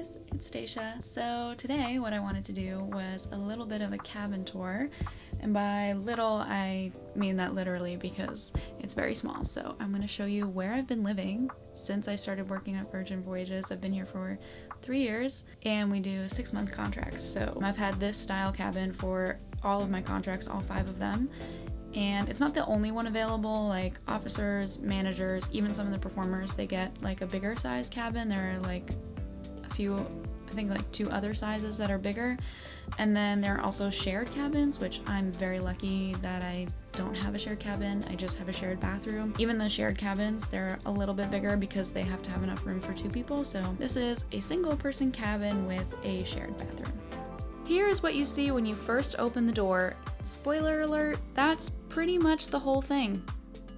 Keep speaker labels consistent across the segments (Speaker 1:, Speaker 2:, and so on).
Speaker 1: guys, it's Stacia. So today what I wanted to do was a little bit of a cabin tour, and by little I mean that literally because it's very small. So I'm going to show you where I've been living since I started working at Virgin Voyages. I've been here for 3 years and we do 6-month contracts. So I've had this style cabin for all of my contracts, all 5 of them. And it's not the only one available. Like officers, managers, even some of the performers, they get like a bigger size cabin. There are like a few, I think like 2 other sizes that are bigger. And then there are also shared cabins, which I'm very lucky that I don't have a shared cabin. I just have a shared bathroom. Even the shared cabins, they're a little bit bigger because they have to have enough room for 2 people. So this is a single person cabin with a shared bathroom. Here is what you see when you first open the door. Spoiler alert, that's pretty much the whole thing.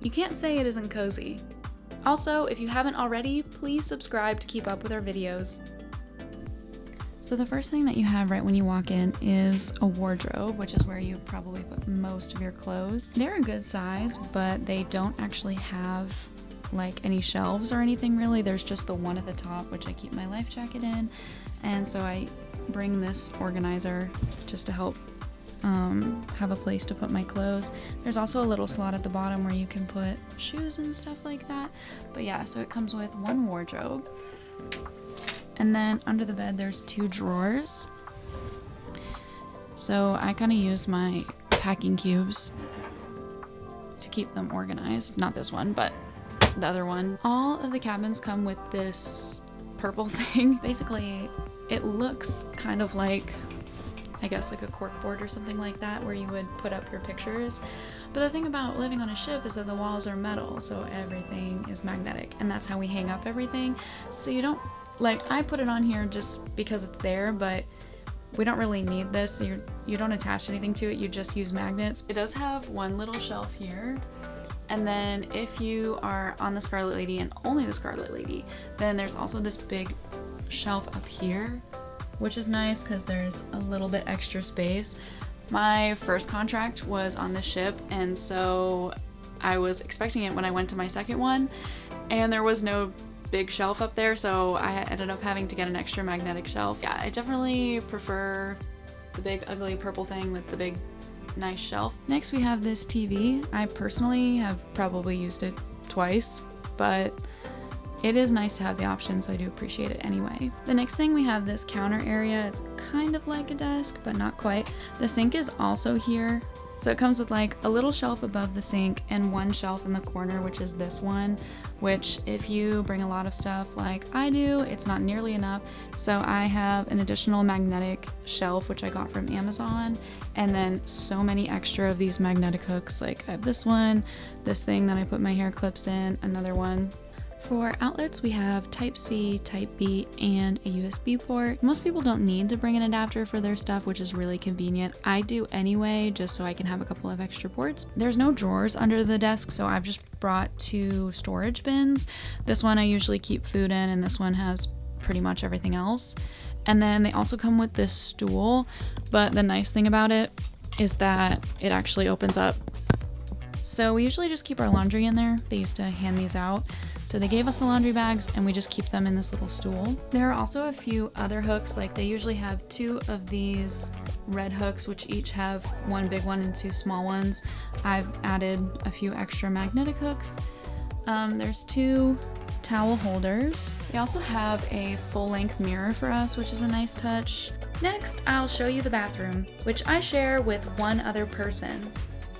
Speaker 1: You can't say it isn't cozy. Also, if you haven't already, please subscribe to keep up with our videos. So the first thing that you have right when you walk in is a wardrobe, which is where you probably put most of your clothes. They're a good size, but they don't actually have like any shelves or anything really. There's just the one at the top, which I keep my life jacket in. And so I bring this organizer just to help have a place to put my clothes. There's also a little slot at the bottom where you can put shoes and stuff like that. But yeah, so it comes with one wardrobe. And then under the bed there's 2 drawers. So I kind of use my packing cubes to keep them organized. Not this one, but the other one. All of the cabins come with this purple thing. Basically, it looks kind of like, I guess, like a cork board or something like that, where you would put up your pictures. But the thing about living on a ship is that the walls are metal, so everything is magnetic, and that's how we hang up everything. So you don't, like, I put it on here just because it's there, but we don't really need this. So you don't attach anything to it, you just use magnets. It does have one little shelf here. And then if you are on the Scarlet Lady and only the Scarlet Lady, then there's also this big shelf up here, which is nice because there's a little bit extra space. My first contract was on the ship, and so I was expecting it when I went to my second one, and there was no big shelf up there, so I ended up having to get an extra magnetic shelf. Yeah, I definitely prefer the big ugly purple thing with the big nice shelf. Next we have this TV. I personally have probably used it twice, but it is nice to have the option, so I do appreciate it anyway. The next thing, we have this counter area. It's kind of like a desk, but not quite. The sink is also here. So it comes with like a little shelf above the sink and one shelf in the corner, which is this one, which if you bring a lot of stuff like I do, it's not nearly enough. So I have an additional magnetic shelf, which I got from Amazon, and then so many extra of these magnetic hooks. Like I have this one, this thing that I put my hair clips in, another one. For outlets, we have Type-C, Type-B, and a USB port. Most people don't need to bring an adapter for their stuff, which is really convenient. I do anyway, just so I can have a couple of extra ports. There's no drawers under the desk, so I've just brought 2 storage bins. This one I usually keep food in, and this one has pretty much everything else. And then they also come with this stool, but the nice thing about it is that it actually opens up. So we usually just keep our laundry in there. They used to hand these out. So they gave us the laundry bags and we just keep them in this little stool. There are also a few other hooks, like they usually have 2 of these red hooks, which each have one big one and 2 small ones. I've added a few extra magnetic hooks. There's 2 towel holders. They also have a full-length mirror for us, which is a nice touch. Next, I'll show you the bathroom, which I share with one other person.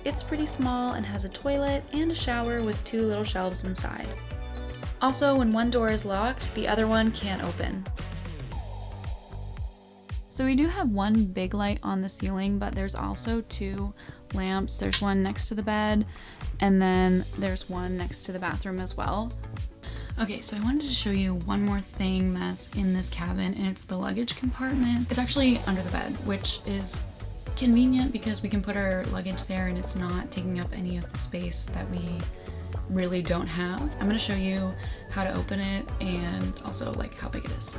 Speaker 1: It's pretty small and has a toilet and a shower with 2 little shelves inside. Also, when one door is locked, the other one can't open. So we do have one big light on the ceiling, but there's also 2 lamps. There's one next to the bed, and then there's one next to the bathroom as well. Okay, so I wanted to show you one more thing that's in this cabin, and it's the luggage compartment. It's actually under the bed, which is convenient because we can put our luggage there and it's not taking up any of the space that we really don't have. I'm going to show you how to open it and also like how big it is.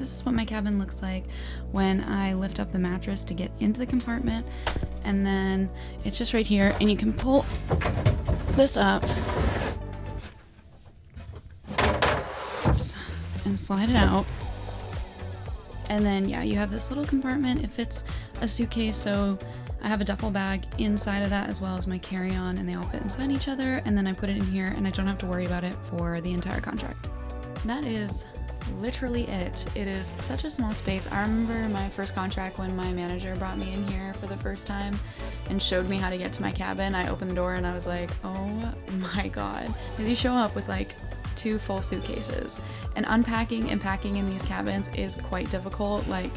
Speaker 1: This is what my cabin looks like when I lift up the mattress to get into the compartment, and then it's just right here, and you can pull this up, oops, and slide it out. And then yeah, you have this little compartment. It fits a suitcase, so I have a duffel bag inside of that as well as my carry-on, and they all fit inside each other, and then I put it in here and I don't have to worry about it for the entire contract. That is literally it. It is such a small space. I remember my first contract when my manager brought me in here for the first time and showed me how to get to my cabin. I opened the door and I was like, oh my god. Because you show up with like 2 full suitcases, and unpacking and packing in these cabins is quite difficult. Like,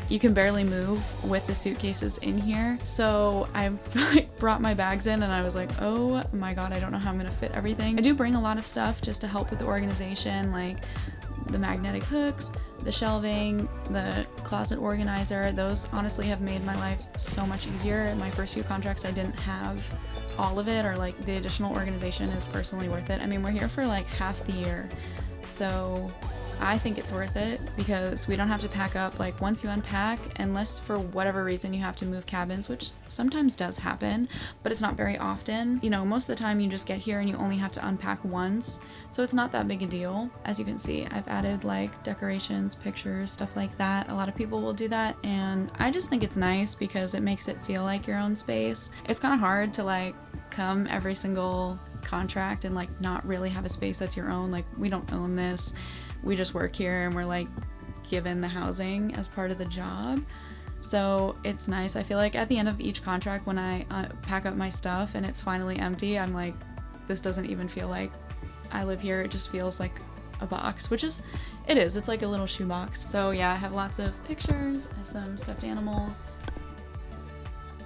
Speaker 1: you can barely move with the suitcases in here. So I like brought my bags in and I was like, oh my god, I don't know how I'm gonna fit everything. I do bring a lot of stuff just to help with the organization, like the magnetic hooks, the shelving, the closet organizer. Those honestly have made my life so much easier. In my first few contracts, I didn't have all of it, or like the additional organization is personally worth it. I mean, we're here for like half the year, so I think it's worth it because we don't have to pack up. Like, once you unpack, unless for whatever reason you have to move cabins, which sometimes does happen, but it's not very often. You know, most of the time you just get here and you only have to unpack once, so it's not that big a deal. As you can see, I've added like decorations, pictures, stuff like that. A lot of people will do that, and I just think it's nice because it makes it feel like your own space. It's kind of hard to like come every single contract and like not really have a space that's your own. Like, we don't own this. We just work here and we're like given the housing as part of the job. So it's nice. I feel like at the end of each contract, when I pack up my stuff and it's finally empty, I'm like, this doesn't even feel like I live here. It just feels like a box, which is, it is. It's like a little shoebox. So yeah, I have lots of pictures. I have some stuffed animals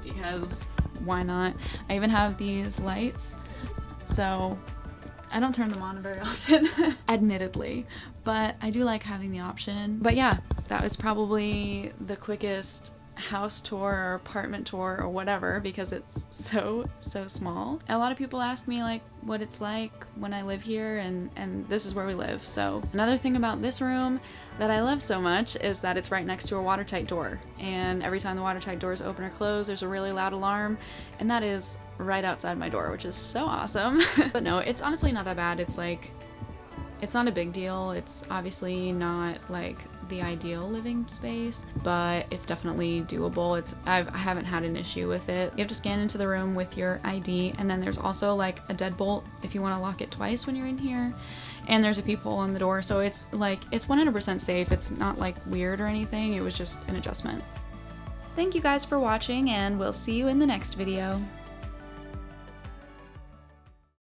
Speaker 1: because why not? I even have these lights. So I don't turn them on very often, admittedly, but I do like having the option. But yeah, that was probably the quickest house tour or apartment tour or whatever, because it's so small. A lot of people ask me like what it's like when I live here, and this is where we live. So another thing about this room that I love so much is that it's right next to a watertight door, and every time the watertight doors open or close, there's a really loud alarm, and that is right outside my door, which is so awesome. But no, it's honestly not that bad. It's like, it's not a big deal. It's obviously not like the ideal living space, but it's definitely doable. I haven't had an issue with it. You have to scan into the room with your ID, and then there's also like a deadbolt if you want to lock it twice when you're in here, and there's a peephole on the door, so it's like, it's 100% safe. It's not like weird or anything. It was just an adjustment. Thank you guys for watching, and we'll see you in the next video.